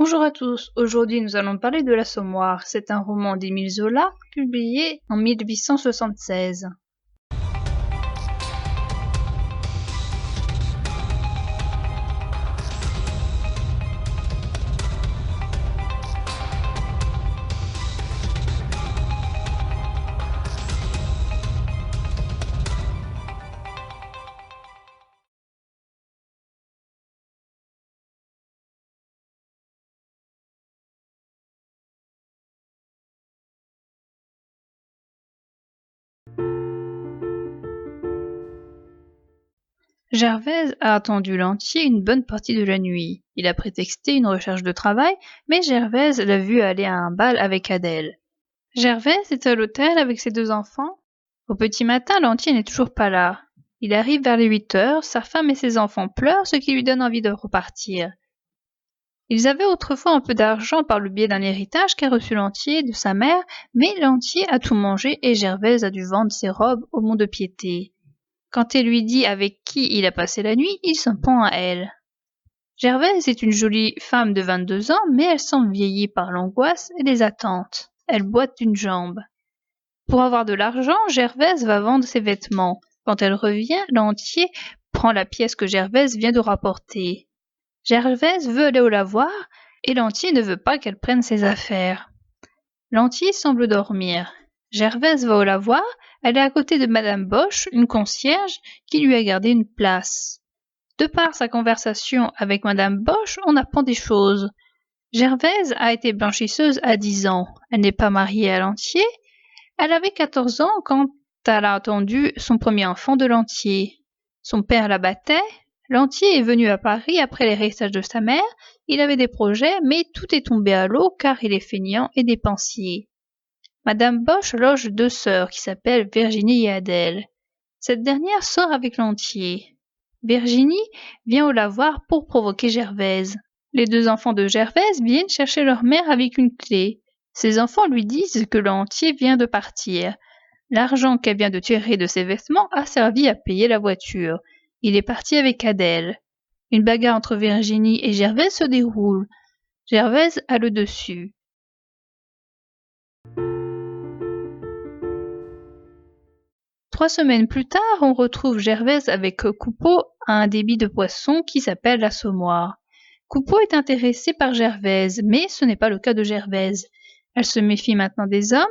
Bonjour à tous, aujourd'hui nous allons parler de l'Assommoir. C'est un roman d'Émile Zola, publié en 1876. Gervaise a attendu Lantier une bonne partie de la nuit. Il a prétexté une recherche de travail, mais Gervaise l'a vu aller à un bal avec Adèle. Gervaise est à l'hôtel avec ses deux enfants. Au petit matin, Lantier n'est toujours pas là. Il arrive vers les 8 heures, sa femme et ses enfants pleurent, ce qui lui donne envie de repartir. Ils avaient autrefois un peu d'argent par le biais d'un héritage qu'a reçu Lantier de sa mère, mais Lantier a tout mangé et Gervaise a dû vendre ses robes au mont-de-piété. Quand elle lui dit avec qui il a passé la nuit, il s'en prend à elle. Gervaise est une jolie femme de 22 ans, mais elle semble vieillie par l'angoisse et les attentes. Elle boite d'une jambe. Pour avoir de l'argent, Gervaise va vendre ses vêtements. Quand elle revient, Lantier prend la pièce que Gervaise vient de rapporter. Gervaise veut aller au lavoir et Lantier ne veut pas qu'elle prenne ses affaires. Lantier semble dormir. Gervaise va au lavoir, elle est à côté de Madame Boche, une concierge, qui lui a gardé une place. De par sa conversation avec Madame Boche, on apprend des choses. Gervaise a été blanchisseuse à 10 ans. Elle n'est pas mariée à Lantier. Elle avait 14 ans quand elle a attendu son premier enfant de Lantier. Son père la battait. Lantier est venu à Paris après l'héritage de sa mère. Il avait des projets, mais tout est tombé à l'eau car il est feignant et dépensier. Madame Boche loge deux sœurs qui s'appellent Virginie et Adèle. Cette dernière sort avec Lantier. Virginie vient au lavoir pour provoquer Gervaise. Les deux enfants de Gervaise viennent chercher leur mère avec une clé. Ces enfants lui disent que Lantier vient de partir. L'argent qu'elle vient de tirer de ses vêtements a servi à payer la voiture. Il est parti avec Adèle. Une bagarre entre Virginie et Gervaise se déroule. Gervaise a le dessus. Trois semaines plus tard, on retrouve Gervaise avec Coupeau à un débit de poisson qui s'appelle l'Assommoir. Coupeau est intéressé par Gervaise, mais ce n'est pas le cas de Gervaise. Elle se méfie maintenant des hommes,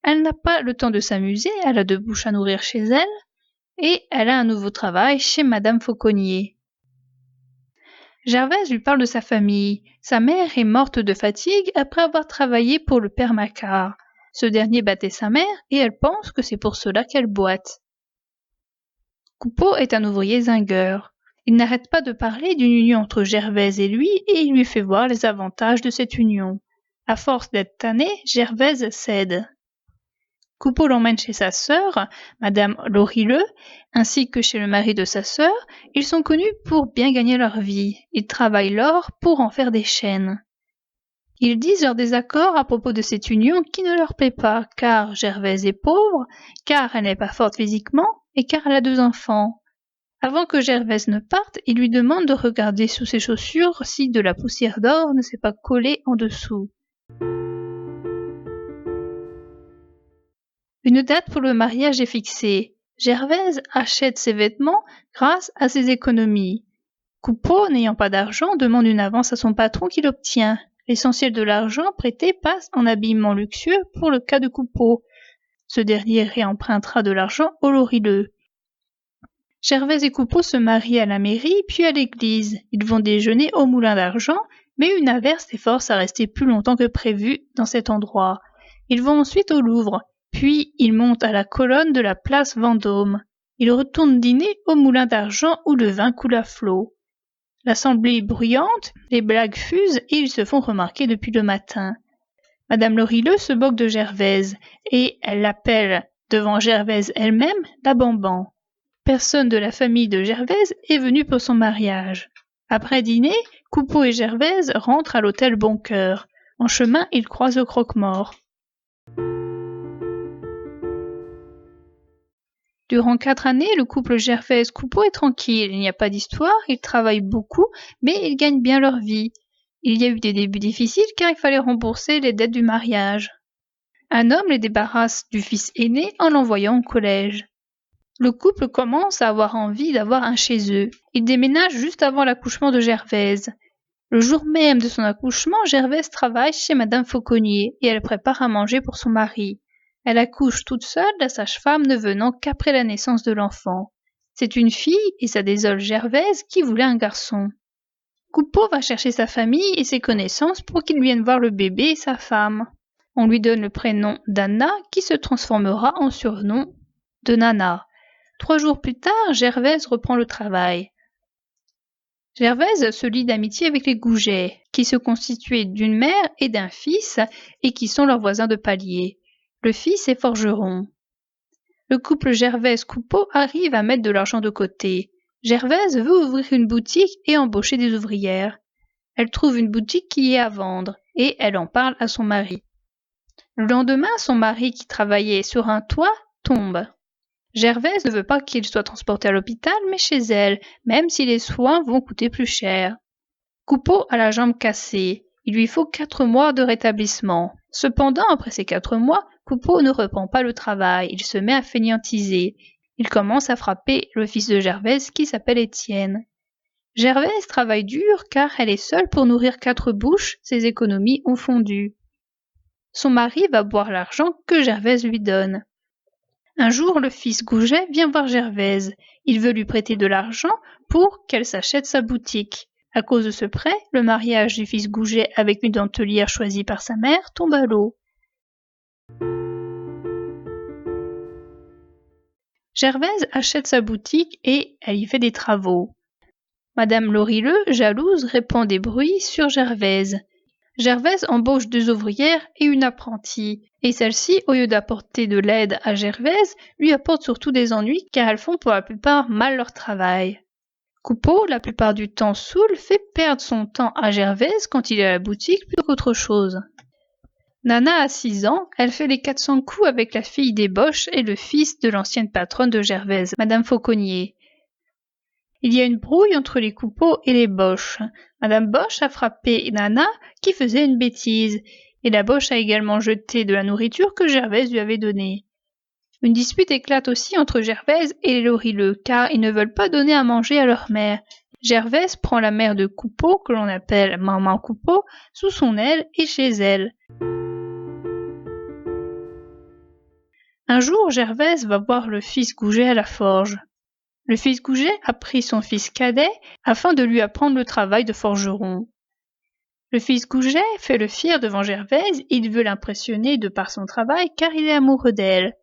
elle n'a pas le temps de s'amuser, elle a deux bouches à nourrir chez elle, et elle a un nouveau travail chez Madame Fauconnier. Gervaise lui parle de sa famille. Sa mère est morte de fatigue après avoir travaillé pour le père Macquart. Ce dernier battait sa mère et elle pense que c'est pour cela qu'elle boite. Coupeau est un ouvrier zingueur. Il n'arrête pas de parler d'une union entre Gervaise et lui et il lui fait voir les avantages de cette union. À force d'être tanné, Gervaise cède. Coupeau l'emmène chez sa sœur, Madame Lorilleux, ainsi que chez le mari de sa sœur. Ils sont connus pour bien gagner leur vie. Ils travaillent l'or pour en faire des chaînes. Ils disent leur désaccord à propos de cette union qui ne leur plaît pas, car Gervaise est pauvre, car elle n'est pas forte physiquement et car elle a deux enfants. Avant que Gervaise ne parte, il lui demande de regarder sous ses chaussures si de la poussière d'or ne s'est pas collée en dessous. Une date pour le mariage est fixée. Gervaise achète ses vêtements grâce à ses économies. Coupeau, n'ayant pas d'argent, demande une avance à son patron qu'il obtient. L'essentiel de l'argent prêté passe en habillement luxueux pour le cas de Coupeau. Ce dernier réempruntera de l'argent au Lorilleux. Gervaise et Coupeau se marient à la mairie puis à l'église. Ils vont déjeuner au moulin d'argent, mais une averse les force à rester plus longtemps que prévu dans cet endroit. Ils vont ensuite au Louvre, puis ils montent à la colonne de la place Vendôme. Ils retournent dîner au moulin d'argent où le vin coule à flot. L'assemblée est bruyante, les blagues fusent et ils se font remarquer depuis le matin. Madame Lorilleux se moque de Gervaise et elle l'appelle, devant Gervaise elle-même, la bamban. Personne de la famille de Gervaise est venu pour son mariage. Après dîner, Coupeau et Gervaise rentrent à l'hôtel Boncoeur. En chemin, ils croisent Croque-Mort. Durant 4 années, le couple Gervaise-Coupeau est tranquille. Il n'y a pas d'histoire, ils travaillent beaucoup, mais ils gagnent bien leur vie. Il y a eu des débuts difficiles car il fallait rembourser les dettes du mariage. Un homme les débarrasse du fils aîné en l'envoyant au collège. Le couple commence à avoir envie d'avoir un chez eux. Ils déménagent juste avant l'accouchement de Gervaise. Le jour même de son accouchement, Gervaise travaille chez Madame Fauconnier et elle prépare à manger pour son mari. Elle accouche toute seule, la sage-femme ne venant qu'après la naissance de l'enfant. C'est une fille et ça désole Gervaise qui voulait un garçon. Coupeau va chercher sa famille et ses connaissances pour qu'ils viennent voir le bébé et sa femme. On lui donne le prénom d'Anna qui se transformera en surnom de Nana. 3 jours plus tard, Gervaise reprend le travail. Gervaise se lie d'amitié avec les Goujet, qui se constituaient d'une mère et d'un fils et qui sont leurs voisins de palier. Le fils est forgeron. Le couple Gervaise-Coupeau arrive à mettre de l'argent de côté. Gervaise veut ouvrir une boutique et embaucher des ouvrières. Elle trouve une boutique qui est à vendre et elle en parle à son mari. Le lendemain, son mari qui travaillait sur un toit tombe. Gervaise ne veut pas qu'il soit transporté à l'hôpital, mais chez elle, même si les soins vont coûter plus cher. Coupeau a la jambe cassée. Il lui faut 4 mois de rétablissement. Cependant, après ces 4 mois, Coupeau ne reprend pas le travail. Il se met à fainéantiser. Il commence à frapper le fils de Gervaise qui s'appelle Étienne. Gervaise travaille dur car elle est seule pour nourrir 4 bouches. Ses économies ont fondu. Son mari va boire l'argent que Gervaise lui donne. Un jour, le fils Goujet vient voir Gervaise. Il veut lui prêter de l'argent pour qu'elle s'achète sa boutique. À cause de ce prêt, le mariage du fils Goujet avec une dentelière choisie par sa mère tombe à l'eau. Gervaise achète sa boutique et elle y fait des travaux. Madame Lorilleux, jalouse, répand des bruits sur Gervaise. Gervaise embauche 2 ouvrières et une apprentie, et celle-ci, au lieu d'apporter de l'aide à Gervaise, lui apporte surtout des ennuis car elles font pour la plupart mal leur travail. Coupeau, la plupart du temps saoul, fait perdre son temps à Gervaise quand il est à la boutique plutôt qu'autre chose. Nana a 6 ans, elle fait les 400 coups avec la fille des Boches et le fils de l'ancienne patronne de Gervaise, Madame Fauconnier. Il y a une brouille entre les Coupeau et les Boches. Madame Boche a frappé Nana qui faisait une bêtise, et la Boche a également jeté de la nourriture que Gervaise lui avait donnée. Une dispute éclate aussi entre Gervaise et les Lorilleux, car ils ne veulent pas donner à manger à leur mère. Gervaise prend la mère de Coupeau, que l'on appelle Maman Coupeau, sous son aile et chez elle. Un jour, Gervaise va voir le fils Goujet à la forge. Le fils Goujet a pris son fils cadet afin de lui apprendre le travail de forgeron. Le fils Goujet fait le fier devant Gervaise, il veut l'impressionner de par son travail car il est amoureux d'elle.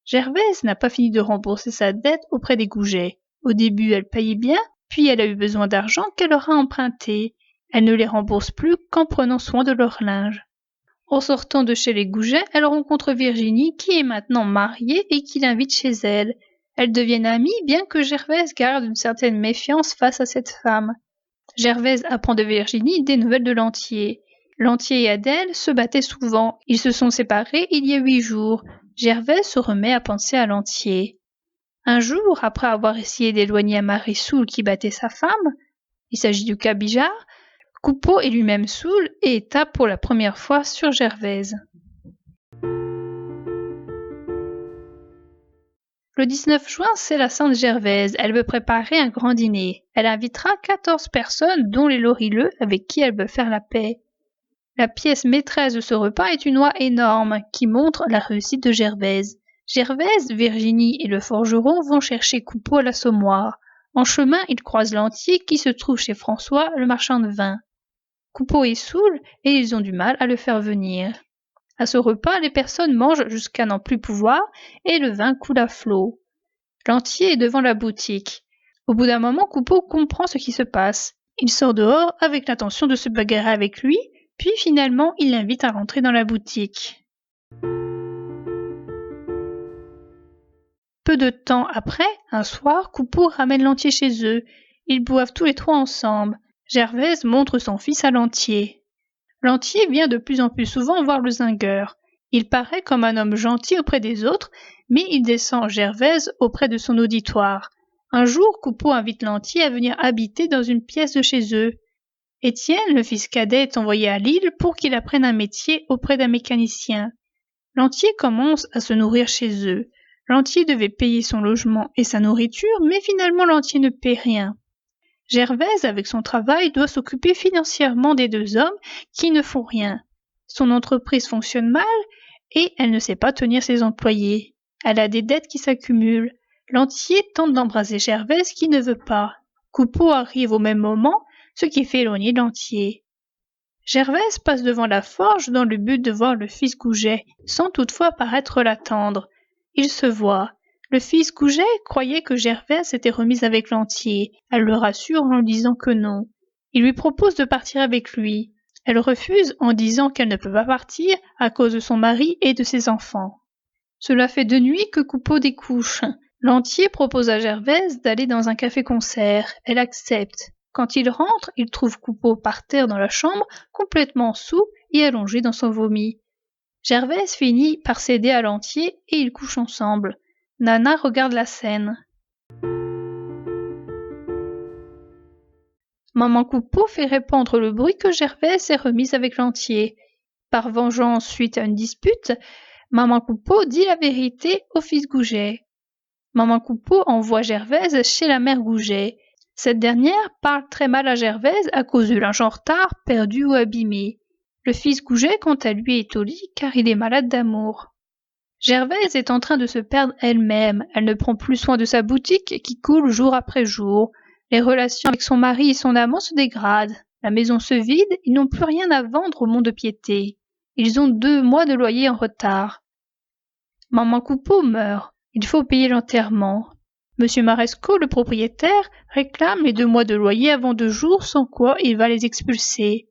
Gervaise n'a pas fini de rembourser sa dette auprès des Goujet. Au début, elle payait bien, puis elle a eu besoin d'argent qu'elle aura emprunté. Elle ne les rembourse plus qu'en prenant soin de leur linge. En sortant de chez les Goujet, elle rencontre Virginie qui est maintenant mariée et qui l'invite chez elle. Elles deviennent amies bien que Gervaise garde une certaine méfiance face à cette femme. Gervaise apprend de Virginie des nouvelles de Lantier. Lantier et Adèle se battaient souvent. Ils se sont séparés il y a 8 jours. Gervaise se remet à penser à Lantier. Un jour, après avoir essayé d'éloigner un mari saoul qui battait sa femme, il s'agit du cas Bijard, Coupeau est lui-même saoul et tape pour la première fois sur Gervaise. Le 19 juin, c'est la Sainte Gervaise. Elle veut préparer un grand dîner. Elle invitera 14 personnes, dont les Lorilleux, avec qui elle veut faire la paix. La pièce maîtresse de ce repas est une oie énorme, qui montre la réussite de Gervaise. Gervaise, Virginie et le forgeron vont chercher Coupeau à l'Assommoir. En chemin, ils croisent Lantier, qui se trouve chez François, le marchand de vin. Coupeau est saoul et ils ont du mal à le faire venir. À ce repas, les personnes mangent jusqu'à n'en plus pouvoir et le vin coule à flot. Lantier est devant la boutique. Au bout d'un moment, Coupeau comprend ce qui se passe. Il sort dehors avec l'intention de se bagarrer avec lui, puis finalement il l'invite à rentrer dans la boutique. Peu de temps après, un soir, Coupeau ramène Lantier chez eux. Ils boivent tous les 3 ensemble. Gervaise montre son fils à Lantier. Lantier vient de plus en plus souvent voir le zingueur. Il paraît comme un homme gentil auprès des autres, mais il descend Gervaise auprès de son auditoire. Un jour, Coupeau invite Lantier à venir habiter dans une pièce de chez eux. Étienne, le fils cadet, est envoyé à Lille pour qu'il apprenne un métier auprès d'un mécanicien. Lantier commence à se nourrir chez eux. Lantier devait payer son logement et sa nourriture, mais finalement Lantier ne paie rien. Gervaise, avec son travail, doit s'occuper financièrement des deux hommes qui ne font rien. Son entreprise fonctionne mal et elle ne sait pas tenir ses employés. Elle a des dettes qui s'accumulent. Lantier tente d'embrasser Gervaise qui ne veut pas. Coupeau arrive au même moment, ce qui fait éloigner Lantier. Gervaise passe devant la forge dans le but de voir le fils Goujet, sans toutefois paraître l'attendre. Ils se voient. Le fils Goujet croyait que Gervaise s'était remise avec Lantier. Elle le rassure en lui disant que non. Il lui propose de partir avec lui. Elle refuse en disant qu'elle ne peut pas partir à cause de son mari et de ses enfants. Cela fait 2 nuits que Coupeau découche. Lantier propose à Gervaise d'aller dans un café-concert. Elle accepte. Quand il rentre, il trouve Coupeau par terre dans la chambre, complètement saoul et allongé dans son vomi. Gervaise finit par céder à Lantier et ils couchent ensemble. Nana regarde la scène. Maman Coupeau fait répandre le bruit que Gervaise s'est remise avec Lantier. Par vengeance suite à une dispute, Maman Coupeau dit la vérité au fils Goujet. Maman Coupeau envoie Gervaise chez la mère Goujet. Cette dernière parle très mal à Gervaise à cause du linge en retard, perdu ou abîmé. Le fils Goujet, quant à lui, est au lit car il est malade d'amour. Gervaise est en train de se perdre elle-même. Elle ne prend plus soin de sa boutique qui coule jour après jour. Les relations avec son mari et son amant se dégradent. La maison se vide, ils n'ont plus rien à vendre au mont-de-piété. Ils ont 2 mois de loyer en retard. Maman Coupeau meurt. Il faut payer l'enterrement. Monsieur Marescot, le propriétaire, réclame les 2 mois de loyer avant 2 jours, sans quoi il va les expulser.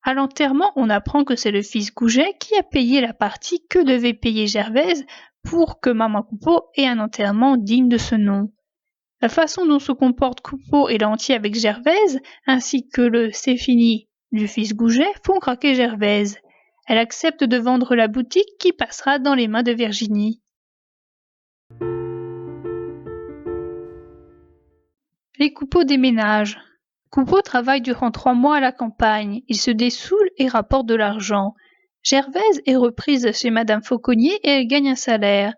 À l'enterrement, on apprend que c'est le fils Goujet qui a payé la partie que devait payer Gervaise pour que Maman Coupeau ait un enterrement digne de ce nom. La façon dont se comportent Coupeau et Lantier avec Gervaise, ainsi que le c'est fini du fils Goujet, font craquer Gervaise. Elle accepte de vendre la boutique qui passera dans les mains de Virginie. Les Coupeau déménagent. Coupeau travaille durant 3 mois à la campagne. Il se dessoule et rapporte de l'argent. Gervaise est reprise chez Madame Fauconnier et elle gagne un salaire.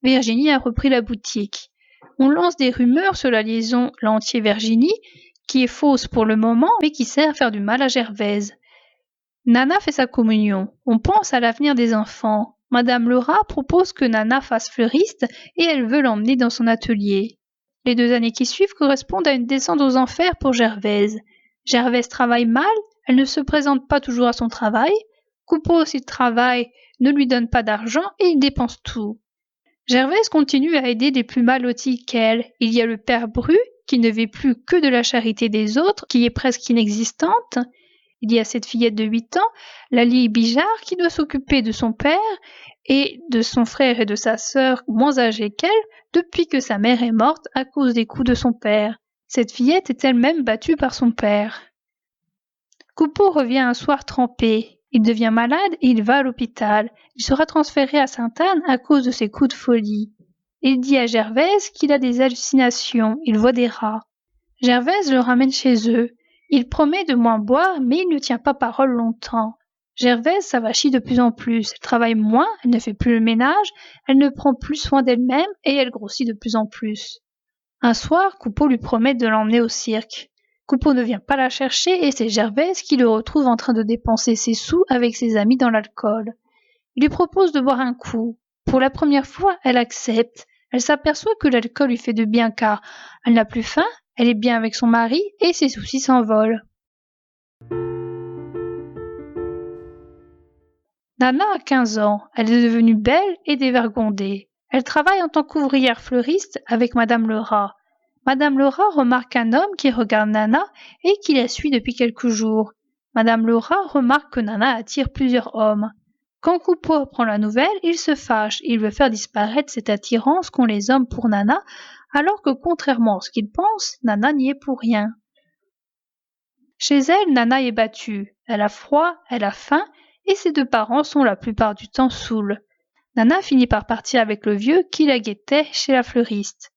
Virginie a repris la boutique. On lance des rumeurs sur la liaison Lantier-Virginie, qui est fausse pour le moment, mais qui sert à faire du mal à Gervaise. Nana fait sa communion. On pense à l'avenir des enfants. Madame Lerat propose que Nana fasse fleuriste et elle veut l'emmener dans son atelier. Les 2 années qui suivent correspondent à une descente aux enfers pour Gervaise. Gervaise travaille mal, elle ne se présente pas toujours à son travail. Coupeau, s'il travaille, ne lui donne pas d'argent et il dépense tout. Gervaise continue à aider les plus mal lotis qu'elle. Il y a le père Bru, qui ne vit plus que de la charité des autres, qui est presque inexistante. Il y a cette fillette de 8 ans, Lalie Bijard, qui doit s'occuper de son père et de son frère et de sa sœur moins âgés qu'elle depuis que sa mère est morte à cause des coups de son père. Cette fillette est elle-même battue par son père. Coupeau revient un soir trempé. Il devient malade et il va à l'hôpital. Il sera transféré à Sainte-Anne à cause de ses coups de folie. Il dit à Gervaise qu'il a des hallucinations, il voit des rats. Gervaise le ramène chez eux. Il promet de moins boire, mais il ne tient pas parole longtemps. Gervaise s'avachit de plus en plus. Elle travaille moins, elle ne fait plus le ménage, elle ne prend plus soin d'elle-même et elle grossit de plus en plus. Un soir, Coupeau lui promet de l'emmener au cirque. Coupeau ne vient pas la chercher et c'est Gervaise qui le retrouve en train de dépenser ses sous avec ses amis dans l'alcool. Il lui propose de boire un coup. Pour la première fois, elle accepte. Elle s'aperçoit que l'alcool lui fait de bien car elle n'a plus faim, elle est bien avec son mari et ses soucis s'envolent. Nana a 15 ans. Elle est devenue belle et dévergondée. Elle travaille en tant qu'ouvrière fleuriste avec Madame Lerat. Madame Lerat remarque un homme qui regarde Nana et qui la suit depuis quelques jours. Madame Lerat remarque que Nana attire plusieurs hommes. Quand Coupeau apprend la nouvelle, il se fâche. Il veut faire disparaître cette attirance qu'ont les hommes pour Nana, alors que contrairement à ce qu'il pense, Nana n'y est pour rien. Chez elle, Nana est battue. Elle a froid, elle a faim, et ses 2 parents sont la plupart du temps saouls. Nana finit par partir avec le vieux qui la guettait chez la fleuriste.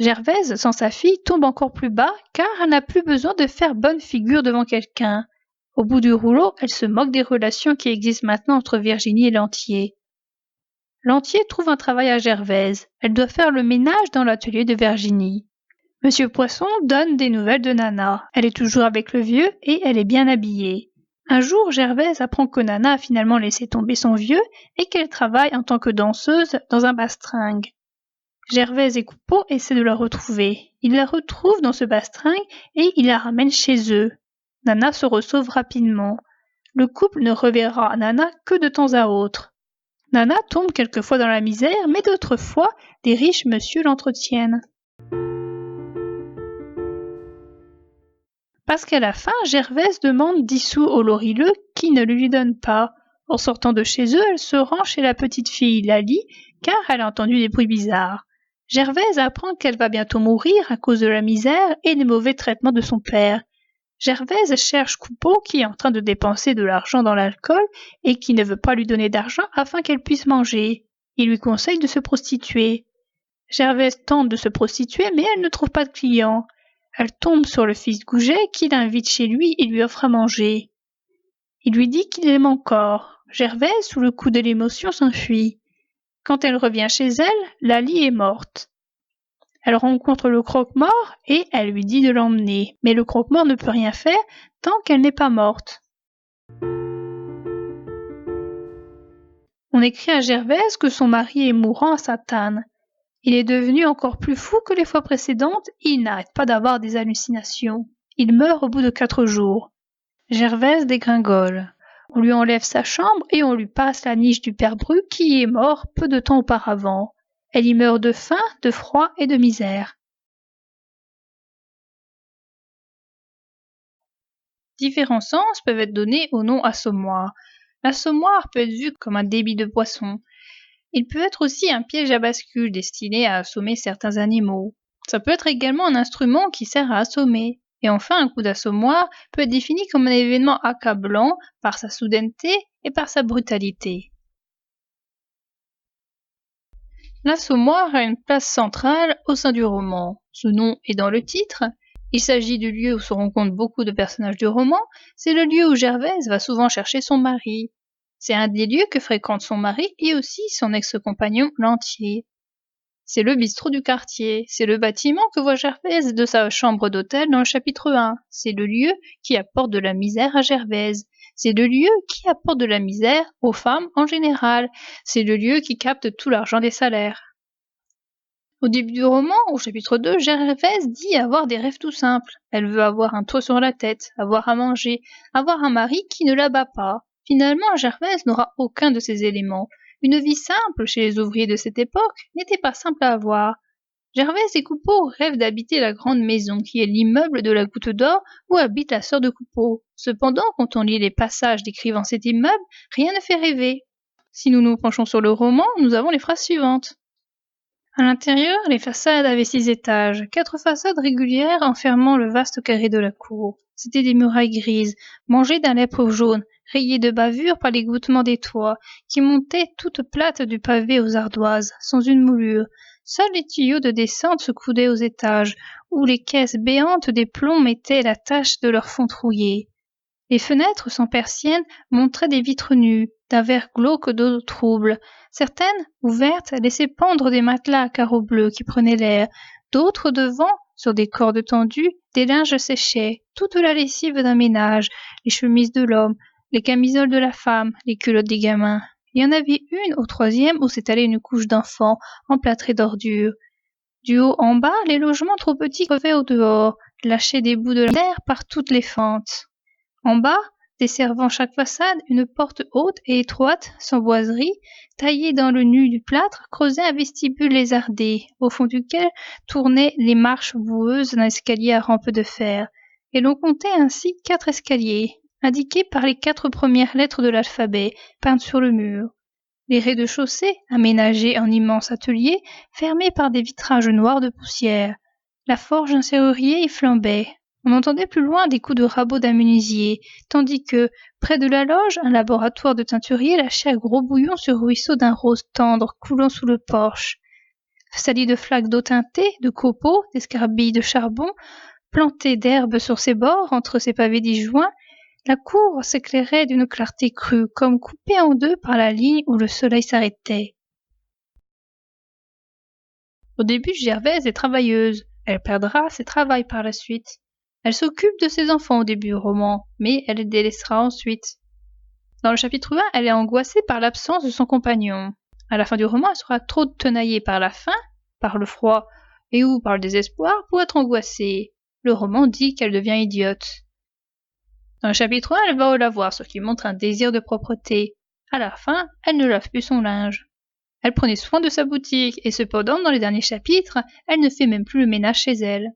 Gervaise, sans sa fille, tombe encore plus bas car elle n'a plus besoin de faire bonne figure devant quelqu'un. Au bout du rouleau, elle se moque des relations qui existent maintenant entre Virginie et Lantier. Lantier trouve un travail à Gervaise. Elle doit faire le ménage dans l'atelier de Virginie. Monsieur Poisson donne des nouvelles de Nana. Elle est toujours avec le vieux et elle est bien habillée. Un jour, Gervaise apprend que Nana a finalement laissé tomber son vieux et qu'elle travaille en tant que danseuse dans un bastringue. Gervaise et Coupeau essaient de la retrouver. Ils la retrouvent dans ce bastringue et ils la ramènent chez eux. Nana se resauve rapidement. Le couple ne reverra Nana que de temps à autre. Nana tombe quelquefois dans la misère, mais d'autres fois, des riches monsieur l'entretiennent. Parce qu'à la fin, Gervaise demande 10 sous au Lorileux qui ne lui donne pas. En sortant de chez eux, elle se rend chez la petite fille Lalie, car elle a entendu des bruits bizarres. Gervaise apprend qu'elle va bientôt mourir à cause de la misère et des mauvais traitements de son père. Gervaise cherche Coupeau qui est en train de dépenser de l'argent dans l'alcool et qui ne veut pas lui donner d'argent afin qu'elle puisse manger. Il lui conseille de se prostituer. Gervaise tente de se prostituer mais elle ne trouve pas de clients. Elle tombe sur le fils Goujet qui l'invite chez lui et lui offre à manger. Il lui dit qu'il l'aime encore. Gervaise, sous le coup de l'émotion, s'enfuit. Quand elle revient chez elle, Lalie est morte. Elle rencontre le croque-mort et elle lui dit de l'emmener. Mais le croque-mort ne peut rien faire tant qu'elle n'est pas morte. On écrit à Gervaise que son mari est mourant à Sainte-Anne. Il est devenu encore plus fou que les fois précédentes et il n'arrête pas d'avoir des hallucinations. Il meurt au bout de 4 jours. Gervaise dégringole. On lui enlève sa chambre et on lui passe la niche du père Bru qui est mort peu de temps auparavant. Elle y meurt de faim, de froid et de misère. Différents sens peuvent être donnés au nom assommoir. L'assommoir peut être vu comme un débit de poisson. Il peut être aussi un piège à bascule destiné à assommer certains animaux. Ça peut être également un instrument qui sert à assommer. Et enfin, un coup d'assommoir peut être défini comme un événement accablant par sa soudaineté et par sa brutalité. L'assommoir a une place centrale au sein du roman. Ce nom est dans le titre. Il s'agit du lieu où se rencontrent beaucoup de personnages du roman. C'est le lieu où Gervaise va souvent chercher son mari. C'est un des lieux que fréquente son mari et aussi son ex-compagnon Lantier. C'est le bistrot du quartier. C'est le bâtiment que voit Gervaise de sa chambre d'hôtel dans le chapitre 1. C'est le lieu qui apporte de la misère à Gervaise. C'est le lieu qui apporte de la misère aux femmes en général. C'est le lieu qui capte tout l'argent des salaires. Au début du roman, au chapitre 2, Gervaise dit avoir des rêves tout simples. Elle veut avoir un toit sur la tête, avoir à manger, avoir un mari qui ne la bat pas. Finalement, Gervaise n'aura aucun de ces éléments. Une vie simple chez les ouvriers de cette époque n'était pas simple à avoir. Gervaise et Coupeau rêvent d'habiter la grande maison qui est l'immeuble de la Goutte d'Or où habite la sœur de Coupeau. Cependant, quand on lit les passages décrivant cet immeuble, rien ne fait rêver. Si nous nous penchons sur le roman, nous avons les phrases suivantes. À l'intérieur, les façades avaient 6 étages, 4 façades régulières enfermant le vaste carré de la cour. C'étaient des murailles grises, mangées d'un lèpre jaune, rayées de bavures par l'égouttement des toits, qui montaient toutes plates du pavé aux ardoises, sans une moulure. Seuls les tuyaux de descente se coudaient aux étages, où les caisses béantes des plombs mettaient la tache de leur fond trouillé. Les fenêtres sans persiennes montraient des vitres nues, d'un vert glauque d'eau trouble. Certaines, ouvertes, laissaient pendre des matelas à carreaux bleus qui prenaient l'air. D'autres, devant, sur des cordes tendues, des linges séchaient, toute la lessive d'un ménage, les chemises de l'homme, les camisoles de la femme, les culottes des gamins. Il y en avait une au 3e où s'étalait une couche d'enfants, emplâtrée d'ordures. Du haut en bas, les logements trop petits crevaient au dehors, lâchaient des bouts de l'air par toutes les fentes. En bas, desservant chaque façade, une porte haute et étroite, sans boiserie, taillée dans le nu du plâtre, creusait un vestibule lézardé, au fond duquel tournaient les marches boueuses d'un escalier à rampe de fer, et l'on comptait ainsi 4 escaliers, indiqués par les 4 premières lettres de l'alphabet, peintes sur le mur. Les rez-de-chaussée, aménagés en immenses ateliers, fermés par des vitrages noirs de poussière. La forge d'un serrurier y flambait. On entendait plus loin des coups de rabot d'un menuisier, tandis que, près de la loge, un laboratoire de teinturier lâchait à gros bouillons ce ruisseau d'un rose tendre coulant sous le porche. salie de flaques d'eau teintée, de copeaux, d'escarbilles de charbon, plantée d'herbes sur ses bords, entre ses pavés disjoints, la cour s'éclairait d'une clarté crue, comme coupée en deux par la ligne où le soleil s'arrêtait. Au début, Gervaise est travailleuse. Elle perdra ses travails par la suite. Elle s'occupe de ses enfants au début du roman, mais elle les délaissera ensuite. Dans le chapitre 1, elle est angoissée par l'absence de son compagnon. À la fin du roman, elle sera trop tenaillée par la faim, par le froid et ou par le désespoir pour être angoissée. Le roman dit qu'elle devient idiote. Dans le chapitre 1, elle va au lavoir, ce qui montre un désir de propreté. À la fin, elle ne lave plus son linge. Elle prenait soin de sa boutique, et cependant, dans les derniers chapitres, elle ne fait même plus le ménage chez elle.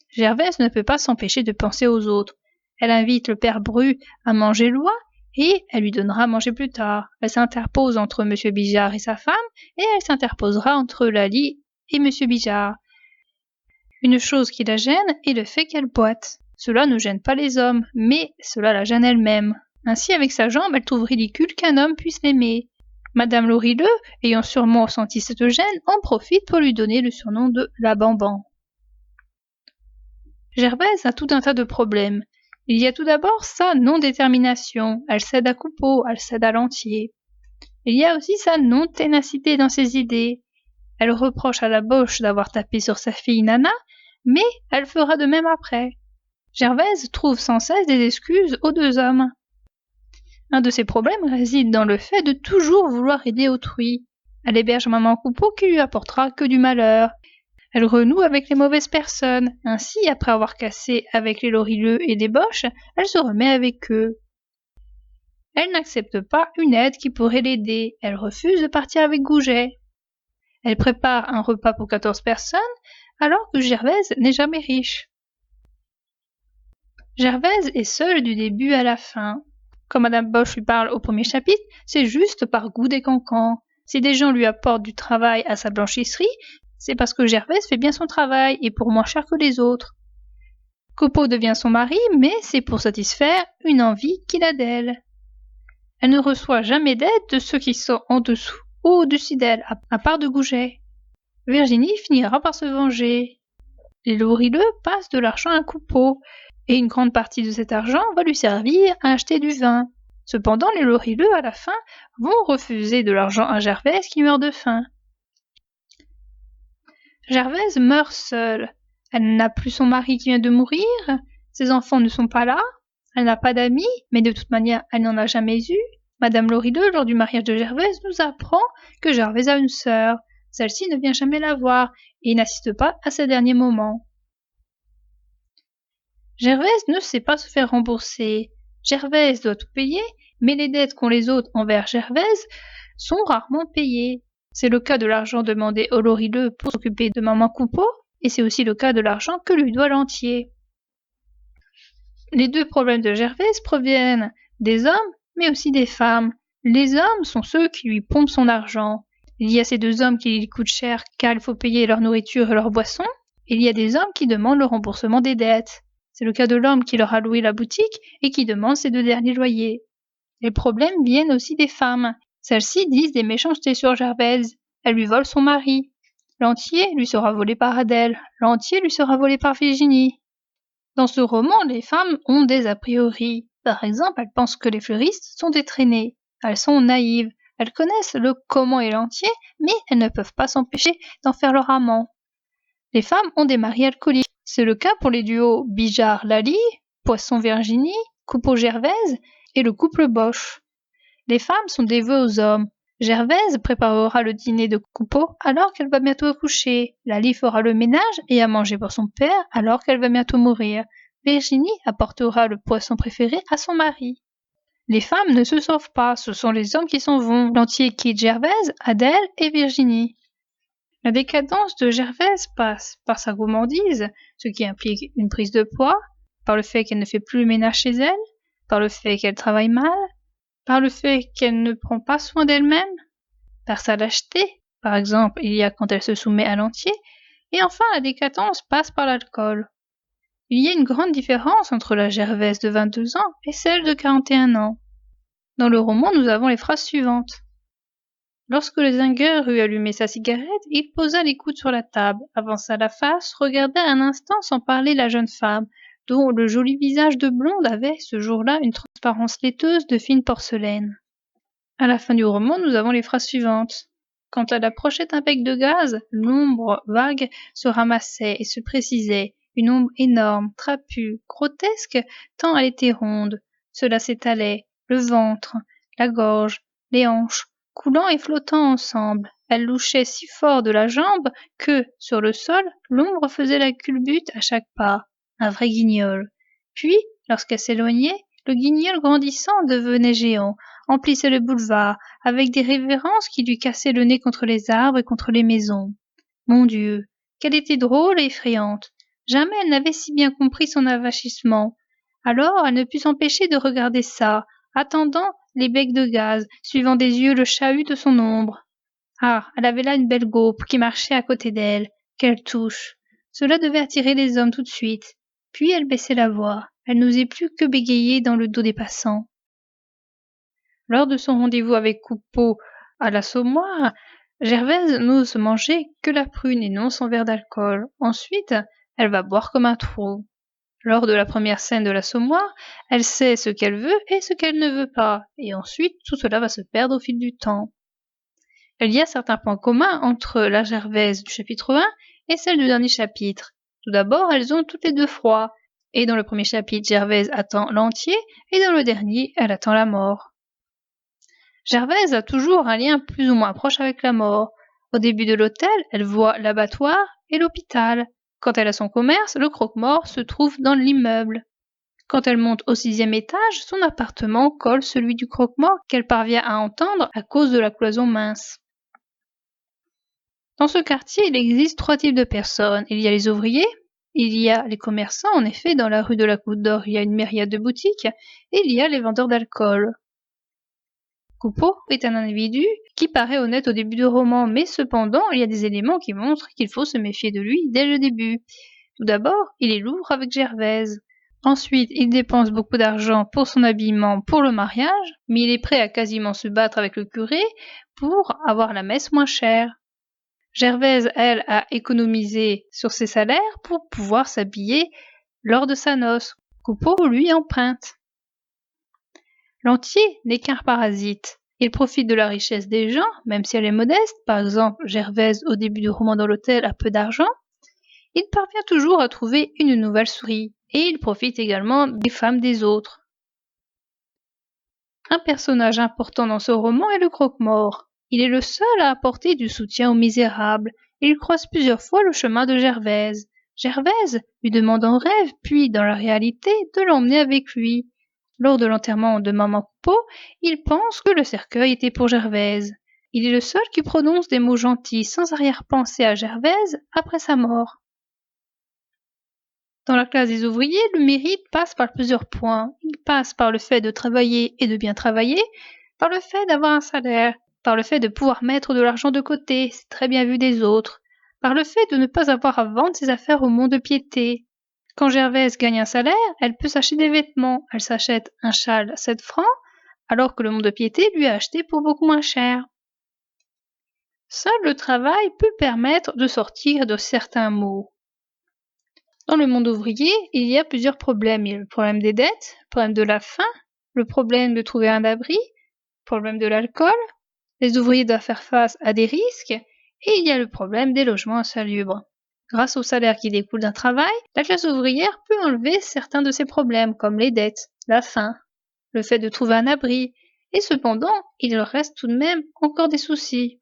Gervaise ne peut pas s'empêcher de penser aux autres. Elle invite le père Bru à manger loin, et elle lui donnera à manger plus tard. Elle s'interpose entre M. Bijard et sa femme, et elle s'interposera entre Lali et M. Bijard. Une chose qui la gêne est le fait qu'elle boite. Cela ne gêne pas les hommes, mais cela la gêne elle-même. Ainsi, avec sa jambe, elle trouve ridicule qu'un homme puisse l'aimer. Madame Lorilleux, ayant sûrement senti cette gêne, en profite pour lui donner le surnom de la Bamban. Gervaise a tout un tas de problèmes. Il y a tout d'abord sa non-détermination. Elle cède à Coupeau, elle cède à Lantier. Il y a aussi sa non-ténacité dans ses idées. Elle reproche à la Boche d'avoir tapé sur sa fille Nana, mais elle fera de même après. Gervaise trouve sans cesse des excuses aux deux hommes. Un de ses problèmes réside dans le fait de toujours vouloir aider autrui. Elle héberge maman Coupeau qui lui apportera que du malheur. Elle renoue avec les mauvaises personnes. Ainsi, après avoir cassé avec les Lorilleux et les Boches, elle se remet avec eux. Elle n'accepte pas une aide qui pourrait l'aider. Elle refuse de partir avec Goujet. Elle prépare un repas pour 14 personnes, alors que Gervaise n'est jamais riche. Gervaise est seule du début à la fin. Quand Madame Boche lui parle au premier chapitre, c'est juste par goût des cancans. Si des gens lui apportent du travail à sa blanchisserie, c'est parce que Gervaise fait bien son travail et pour moins cher que les autres. Coupeau devient son mari, mais c'est pour satisfaire une envie qu'il a d'elle. Elle ne reçoit jamais d'aide de ceux qui sont en dessous ou au-dessus d'elle, à part de Goujet. Virginie finira par se venger. Les Lorilleux passent de l'argent à Coupeau, et une grande partie de cet argent va lui servir à acheter du vin. Cependant, les Lorilleux, à la fin, vont refuser de l'argent à Gervaise qui meurt de faim. Gervaise meurt seule. Elle n'a plus son mari qui vient de mourir, ses enfants ne sont pas là, elle n'a pas d'amis, mais de toute manière, elle n'en a jamais eu. Madame Lorilleux, lors du mariage de Gervaise, nous apprend que Gervaise a une sœur. Celle-ci ne vient jamais la voir et n'assiste pas à ses derniers moments. Gervaise ne sait pas se faire rembourser. Gervaise doit tout payer, mais les dettes qu'ont les autres envers Gervaise sont rarement payées. C'est le cas de l'argent demandé au Lorilleux pour s'occuper de maman Coupeau, et c'est aussi le cas de l'argent que lui doit Lantier. Les deux problèmes de Gervaise proviennent des hommes, mais aussi des femmes. Les hommes sont ceux qui lui pompent son argent. Il y a ces deux hommes qui lui coûtent cher car il faut payer leur nourriture et leur boisson. Il y a des hommes qui demandent le remboursement des dettes. C'est le cas de l'homme qui leur a loué la boutique et qui demande ses deux derniers loyers. Les problèmes viennent aussi des femmes. Celles-ci disent des méchancetés sur Gervaise. Elles lui volent son mari. Lantier lui sera volé par Adèle. Lantier lui sera volé par Virginie. Dans ce roman, les femmes ont des a priori. Par exemple, elles pensent que les fleuristes sont des traînées. Elles sont naïves. Elles connaissent le comment et l'entier, mais elles ne peuvent pas s'empêcher d'en faire leur amant. Les femmes ont des maris alcooliques. C'est le cas pour les duos Bijard-Lali, Poisson-Virginie, Coupeau-Gervaise et le couple Boche. Les femmes sont dévouées aux hommes. Gervaise préparera le dîner de Coupeau alors qu'elle va bientôt accoucher. Lali fera le ménage et à manger pour son père alors qu'elle va bientôt mourir. Virginie apportera le poisson préféré à son mari. Les femmes ne se sauvent pas, ce sont les hommes qui s'en vont. Lantier quitte Gervaise, Adèle et Virginie. La décadence de Gervaise passe par sa gourmandise, ce qui implique une prise de poids, par le fait qu'elle ne fait plus le ménage chez elle, par le fait qu'elle travaille mal, par le fait qu'elle ne prend pas soin d'elle-même, par sa lâcheté, par exemple il y a quand elle se soumet à Lantier, et enfin la décadence passe par l'alcool. Il y a une grande différence entre la Gervaise de 22 ans et celle de 41 ans. Dans le roman, nous avons les phrases suivantes. Lorsque le zingueur eut allumé sa cigarette, il posa les coudes sur la table, avança la face, regarda un instant sans parler la jeune femme, dont le joli visage de blonde avait, ce jour-là, une transparence laiteuse de fine porcelaine. À la fin du roman, nous avons les phrases suivantes. Quand elle approchait un bec de gaz, l'ombre vague se ramassait et se précisait, une ombre énorme, trapue, grotesque, tant elle était ronde. Cela s'étalait, le ventre, la gorge, les hanches, coulant et flottant ensemble. Elle louchait si fort de la jambe que, sur le sol, l'ombre faisait la culbute à chaque pas. Un vrai guignol. Puis, lorsqu'elle s'éloignait, le guignol grandissant devenait géant, emplissait le boulevard, avec des révérences qui lui cassaient le nez contre les arbres et contre les maisons. Mon Dieu, qu'elle était drôle et effrayante. Jamais elle n'avait si bien compris son avachissement. Alors elle ne put s'empêcher de regarder ça, attendant les becs de gaz, suivant des yeux le chahut de son ombre. Ah, elle avait là une belle gaupe qui marchait à côté d'elle. Quelle touche! Cela devait attirer les hommes tout de suite. Puis elle baissait la voix. Elle n'osait plus que bégayer dans le dos des passants. Lors de son rendez-vous avec Coupeau à l'Assommoir, Gervaise n'ose manger que la prune et non son verre d'alcool. Ensuite, elle va boire comme un trou. Lors de la première scène de l'Assommoir, elle sait ce qu'elle veut et ce qu'elle ne veut pas, et ensuite tout cela va se perdre au fil du temps. Il y a certains points communs entre la Gervaise du chapitre 1 et celle du dernier chapitre. Tout d'abord, elles ont toutes les deux froid, et dans le premier chapitre, Gervaise attend l'entier, et dans le dernier, elle attend la mort. Gervaise a toujours un lien plus ou moins proche avec la mort. Au début de l'hôtel, elle voit l'abattoir et l'hôpital. Quand elle a son commerce, le croque-mort se trouve dans l'immeuble. Quand elle monte au 6e étage, son appartement colle celui du croque-mort qu'elle parvient à entendre à cause de la cloison mince. Dans ce quartier, il existe 3 types de personnes. Il y a les ouvriers, il y a les commerçants, en effet, dans la rue de la Goutte d'Or, il y a une myriade de boutiques, et il y a les vendeurs d'alcool. Coupeau est un individu qui paraît honnête au début du roman, mais cependant, il y a des éléments qui montrent qu'il faut se méfier de lui dès le début. Tout d'abord, il est lourd avec Gervaise. Ensuite, il dépense beaucoup d'argent pour son habillement pour le mariage, mais il est prêt à quasiment se battre avec le curé pour avoir la messe moins chère. Gervaise, elle, a économisé sur ses salaires pour pouvoir s'habiller lors de sa noce. Coupeau, lui, emprunte. L'entier n'est qu'un parasite. Il profite de la richesse des gens, même si elle est modeste. Par exemple, Gervaise, au début du roman dans l'hôtel, a peu d'argent. Il parvient toujours à trouver une nouvelle souris. Et il profite également des femmes des autres. Un personnage important dans ce roman est le croque-mort. Il est le seul à apporter du soutien aux misérables. Il croise plusieurs fois le chemin de Gervaise. Gervaise lui demande en rêve, puis dans la réalité, de l'emmener avec lui. Lors de l'enterrement de maman Coupeau, il pense que le cercueil était pour Gervaise. Il est le seul qui prononce des mots gentils sans arrière-pensée à Gervaise après sa mort. Dans la classe des ouvriers, le mérite passe par plusieurs points. Il passe par le fait de travailler et de bien travailler, par le fait d'avoir un salaire, par le fait de pouvoir mettre de l'argent de côté, c'est très bien vu des autres, par le fait de ne pas avoir à vendre ses affaires au mont-de-piété. Quand Gervaise gagne un salaire, elle peut s'acheter des vêtements. Elle s'achète un châle à 7 francs, alors que le mont-de-piété lui a acheté pour beaucoup moins cher. Seul le travail peut permettre de sortir de certains maux. Dans le monde ouvrier, il y a plusieurs problèmes. Il y a le problème des dettes, le problème de la faim, le problème de trouver un abri, le problème de l'alcool. Les ouvriers doivent faire face à des risques et il y a le problème des logements insalubres. Grâce au salaire qui découle d'un travail, la classe ouvrière peut enlever certains de ces problèmes comme les dettes, la faim, le fait de trouver un abri, et cependant, il leur reste tout de même encore des soucis.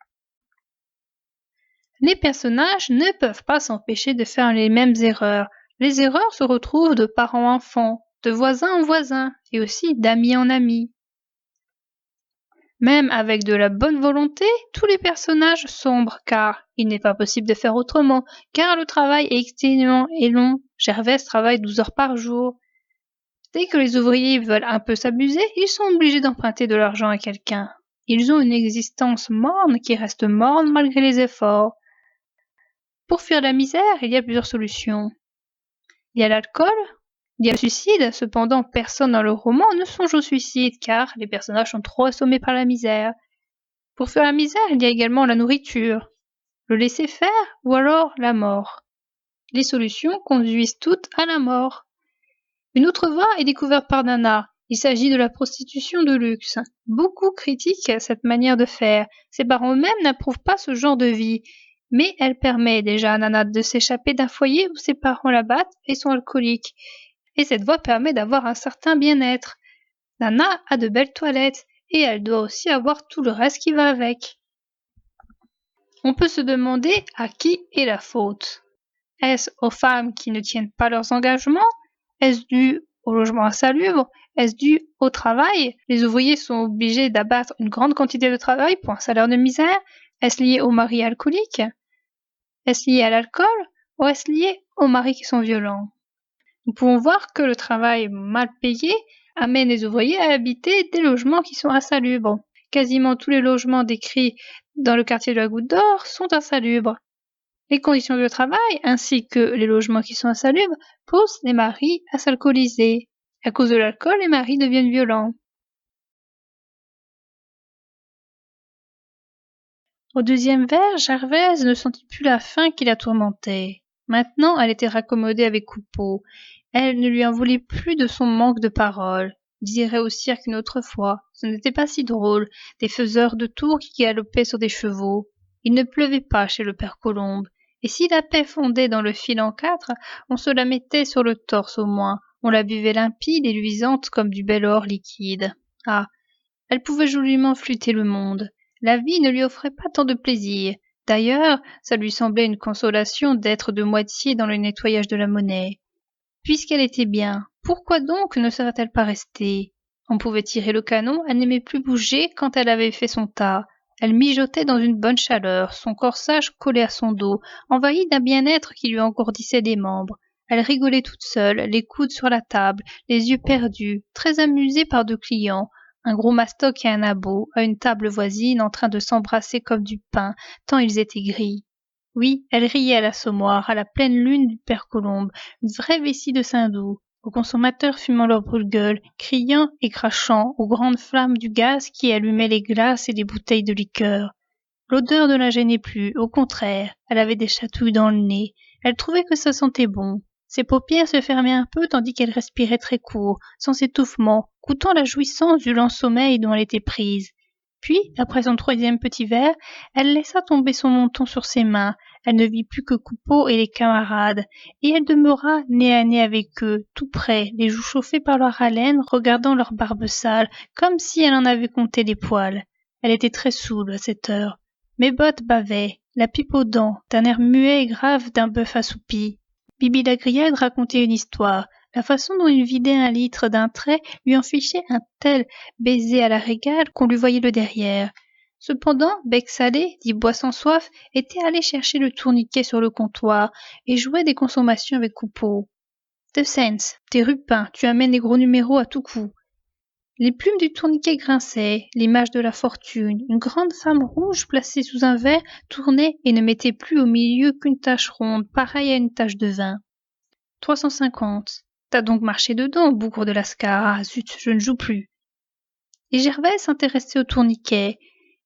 Les personnages ne peuvent pas s'empêcher de faire les mêmes erreurs. Les erreurs se retrouvent de parents en enfants, de voisins en voisins, et aussi d'amis en amis. Même avec de la bonne volonté, tous les personnages sombrent, car il n'est pas possible de faire autrement, car le travail est exténuant et long. Gervaise travaille 12 heures par jour. Dès que les ouvriers veulent un peu s'amuser, ils sont obligés d'emprunter de l'argent à quelqu'un. Ils ont une existence morne qui reste morne malgré les efforts. Pour fuir la misère, il y a plusieurs solutions. Il y a l'alcool, il y a le suicide, cependant personne dans le roman ne songe au suicide car les personnages sont trop assommés par la misère. Pour faire la misère, il y a également la nourriture, le laisser-faire ou alors la mort. Les solutions conduisent toutes à la mort. Une autre voie est découverte par Nana. Il s'agit de la prostitution de luxe. Beaucoup critiquent cette manière de faire. Ses parents eux-mêmes n'approuvent pas ce genre de vie. Mais elle permet déjà à Nana de s'échapper d'un foyer où ses parents la battent et sont alcooliques. Et cette voie permet d'avoir un certain bien-être. Nana a de belles toilettes et elle doit aussi avoir tout le reste qui va avec. On peut se demander à qui est la faute. Est-ce aux femmes qui ne tiennent pas leurs engagements? Est-ce dû au logement insalubre? Est-ce dû au travail? Les ouvriers sont obligés d'abattre une grande quantité de travail pour un salaire de misère? Est-ce lié aux maris alcooliques? Est-ce lié à l'alcool? Ou est-ce lié aux maris qui sont violents? Nous pouvons voir que le travail mal payé amène les ouvriers à habiter des logements qui sont insalubres. Quasiment tous les logements décrits dans le quartier de la Goutte d'Or sont insalubres. Les conditions de travail, ainsi que les logements qui sont insalubres, poussent les maris à s'alcooliser. À cause de l'alcool, les maris deviennent violents. Au deuxième vers, Gervaise ne sentit plus la faim qui la tourmentait. Maintenant, elle était raccommodée avec Coupeau. Elle ne lui en voulait plus de son manque de parole. Ils iraient au cirque une autre fois. Ce n'était pas si drôle, des faiseurs de tours qui galopaient sur des chevaux. Il ne pleuvait pas chez le père Colombe. Et si la paix fondait dans le fil en quatre, on se la mettait sur le torse au moins. On la buvait limpide et luisante comme du bel or liquide. Ah, elle pouvait joliment flûter le monde. La vie ne lui offrait pas tant de plaisir. D'ailleurs, ça lui semblait une consolation d'être de moitié dans le nettoyage de la monnaie. Puisqu'elle était bien, pourquoi donc ne serait-elle pas restée? On pouvait tirer le canon, elle n'aimait plus bouger quand elle avait fait son tas. Elle mijotait dans une bonne chaleur, son corsage collé à son dos, envahi d'un bien-être qui lui engourdissait des membres. Elle rigolait toute seule, les coudes sur la table, les yeux perdus, très amusée par deux clients, un gros mastoc et un abo, à une table voisine en train de s'embrasser comme du pain, tant ils étaient gris. Oui, elle riait à l'assommoir, à la pleine lune du père Colombe, une vraie vessie de Saint-Doux, aux consommateurs fumant leur brûle-gueule, criant et crachant aux grandes flammes du gaz qui allumaient les glaces et les bouteilles de liqueur. L'odeur ne la gênait plus, au contraire, elle avait des chatouilles dans le nez, elle trouvait que ça sentait bon. Ses paupières se fermaient un peu tandis qu'elle respirait très court, sans étouffement, goûtant la jouissance du lent sommeil dont elle était prise. Puis, après son troisième petit verre, elle laissa tomber son menton sur ses mains, elle ne vit plus que Coupeau et les camarades, et elle demeura nez à nez avec eux, tout près, les joues chauffées par leur haleine, regardant leur barbe sale, comme si elle en avait compté les poils. Elle était très saoule à cette heure. Mes bottes bavaient, la pipe aux dents, d'un air muet et grave d'un bœuf assoupi. Bibi la Grillade racontait une histoire. La façon dont il vidait un litre d'un trait lui en fichait un tel baiser à la régale qu'on lui voyait le derrière. Cependant, Bec Salé, dit Boisson Soif, était allé chercher le tourniquet sur le comptoir et jouait des consommations avec Coupeau. De Sens, t'es rupin, tu amènes les gros numéros à tout coup. Les plumes du tourniquet grinçaient, l'image de la fortune, une grande femme rouge placée sous un verre tournait et ne mettait plus au milieu qu'une tache ronde, pareille à une tache de vin. 350. T'as donc marché dedans, bougre de Lascar. Ah zut, je ne joue plus. Et Gervaise s'intéressait au tourniquet.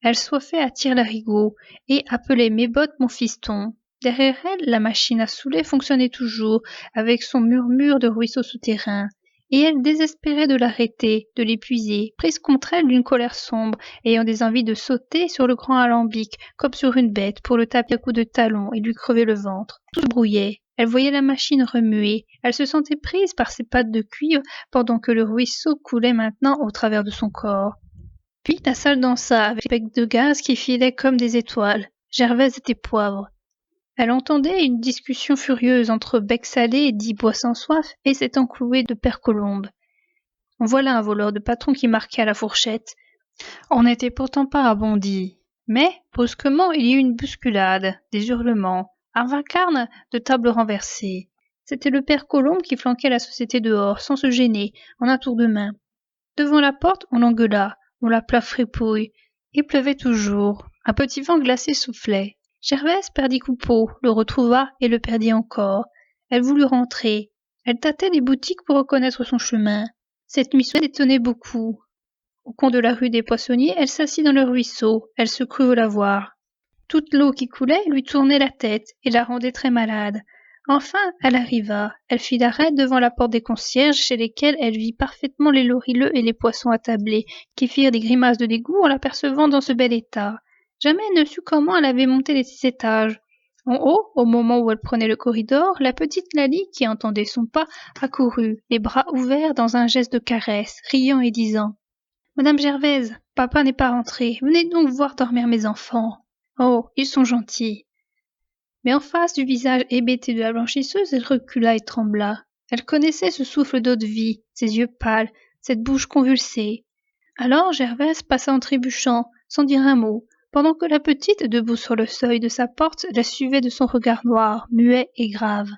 Elle soifait à tire-larigot et appelait mes bottes mon fiston. Derrière elle, la machine à souler fonctionnait toujours, avec son murmure de ruisseau souterrain. Et elle désespérait de l'arrêter, de l'épuiser, prise contre elle d'une colère sombre, ayant des envies de sauter sur le grand alambic, comme sur une bête, pour le taper à coups de talon et lui crever le ventre. Tout se brouillait. Elle voyait la machine remuer. Elle se sentait prise par ses pattes de cuivre, pendant que le ruisseau coulait maintenant au travers de son corps. Puis la salle dansa, avec des becs de gaz qui filaient comme des étoiles. Gervaise était poivre. Elle entendait une discussion furieuse entre Bec Salé et dit Boisson Soif et cet encloué de père Colombe. Voilà un voleur de patron qui marquait à la fourchette. On n'était pourtant pas à Bondy. Mais, brusquement, il y eut une bousculade, des hurlements, un vacarme de tables renversées. C'était le père Colombe qui flanquait la société dehors, sans se gêner, en un tour de main. Devant la porte, on l'engueula, on l'appela fripouille. Il pleuvait toujours. Un petit vent glacé soufflait. Gervaise perdit Coupeau, le retrouva et le perdit encore. Elle voulut rentrer. Elle tâtait les boutiques pour reconnaître son chemin. Cette mission l'étonnait beaucoup. Au coin de la rue des Poissonniers, elle s'assit dans le ruisseau, elle se crut la voir. Toute l'eau qui coulait lui tournait la tête et la rendait très malade. Enfin, elle arriva. Elle fit l'arrêt devant la porte des concierges, chez lesquels elle vit parfaitement les lorileux et les poissons attablés, qui firent des grimaces de dégoût en l'apercevant dans ce bel état. Jamais elle ne sut comment elle avait monté les 6 étages. En haut, au moment où elle prenait le corridor, la petite Lalie, qui entendait son pas, accourut, les bras ouverts dans un geste de caresse, riant et disant « Madame Gervaise, papa n'est pas rentré, venez donc voir dormir mes enfants. Oh, ils sont gentils. » Mais en face du visage hébété de la blanchisseuse, elle recula et trembla. Elle connaissait ce souffle d'eau-de-vie, ces yeux pâles, cette bouche convulsée. Alors Gervaise passa en trébuchant, sans dire un mot, pendant que la petite, debout sur le seuil de sa porte, la suivait de son regard noir, muet et grave.